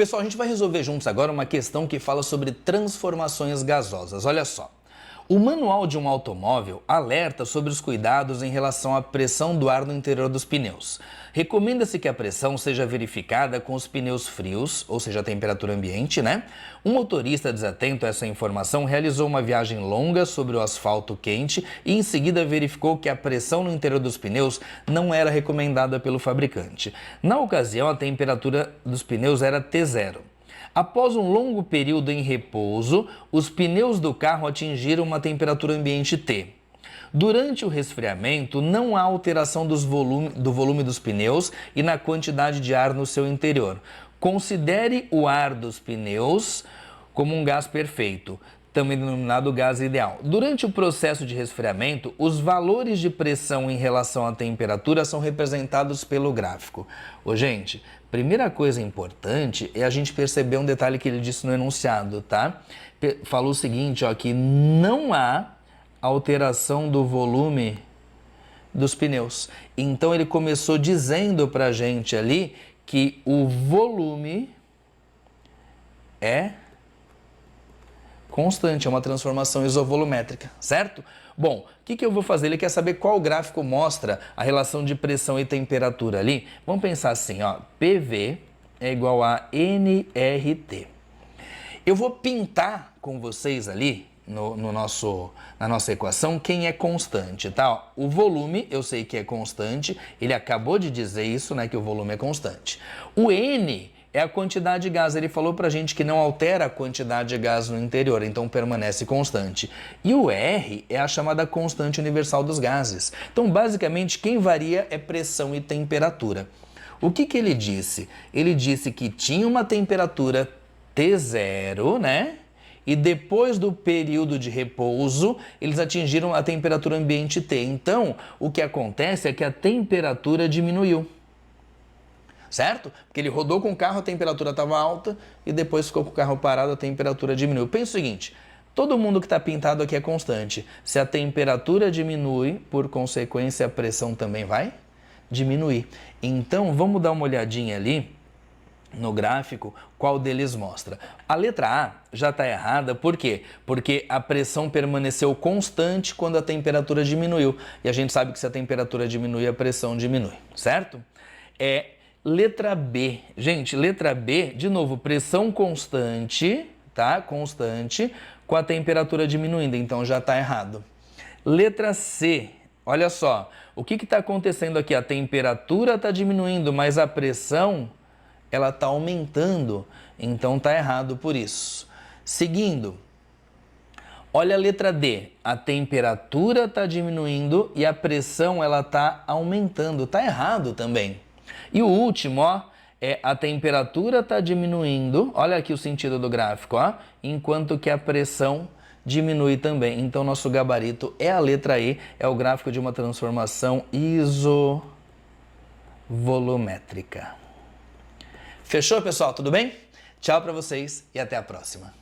Pessoal, a gente vai resolver juntos agora uma questão que fala sobre transformações gasosas. Olha só. O manual de um automóvel alerta sobre os cuidados em relação à pressão do ar no interior dos pneus. Recomenda-se que a pressão seja verificada com os pneus frios, ou seja, a temperatura ambiente, né? Um motorista desatento a essa informação realizou uma viagem longa sobre o asfalto quente e em seguida verificou que a pressão no interior dos pneus não era recomendada pelo fabricante. Na ocasião, a temperatura dos pneus era T0. Após um longo período em repouso, os pneus do carro atingiram uma temperatura ambiente T. Durante o resfriamento, não há alteração do volume dos pneus e na quantidade de ar no seu interior. Considere o ar dos pneus como um gás perfeito, também denominado gás ideal. Durante o processo de resfriamento, os valores de pressão em relação à temperatura são representados pelo gráfico. Gente, primeira coisa importante é a gente perceber um detalhe que ele disse no enunciado, tá? Falou o seguinte, ó, que não há alteração do volume dos pneus. Então ele começou dizendo pra gente ali que o volume é constante, é uma transformação isovolumétrica, certo? Bom, o que eu vou fazer? Ele quer saber qual gráfico mostra a relação de pressão e temperatura ali. Vamos pensar assim, ó, PV é igual a nRT. Eu vou pintar com vocês ali na nossa equação quem é constante, tá? O volume eu sei que é constante, ele acabou de dizer isso, né, que o volume é constante. O N é a quantidade de gás, ele falou pra gente que não altera a quantidade de gás no interior, então permanece constante. E o R é a chamada constante universal dos gases. Então, basicamente, quem varia é pressão e temperatura. O que ele disse? Ele disse que tinha uma temperatura T0, né? E depois do período de repouso, eles atingiram a temperatura ambiente T. Então, o que acontece é que a temperatura diminuiu. Certo? Porque ele rodou com o carro, a temperatura estava alta e depois ficou com o carro parado, a temperatura diminuiu. Pensa o seguinte, todo mundo que está pintado aqui é constante. Se a temperatura diminui, por consequência a pressão também vai diminuir. Então vamos dar uma olhadinha ali no gráfico, qual deles mostra. A letra A já está errada, por quê? Porque a pressão permaneceu constante quando a temperatura diminuiu. E a gente sabe que se a temperatura diminui, a pressão diminui, certo? Letra B. Gente, letra B, de novo, pressão constante, tá? Constante, com a temperatura diminuindo, então já está errado. Letra C, olha só, o que está acontecendo aqui? A temperatura está diminuindo, mas a pressão, ela está aumentando, então está errado por isso. Seguindo, olha a letra D, a temperatura está diminuindo e a pressão, ela está aumentando, está errado também. E o último, ó, a temperatura está diminuindo, olha aqui o sentido do gráfico, ó, enquanto que a pressão diminui também. Então, nosso gabarito é a letra E, é o gráfico de uma transformação isovolumétrica. Fechou, pessoal? Tudo bem? Tchau para vocês e até a próxima.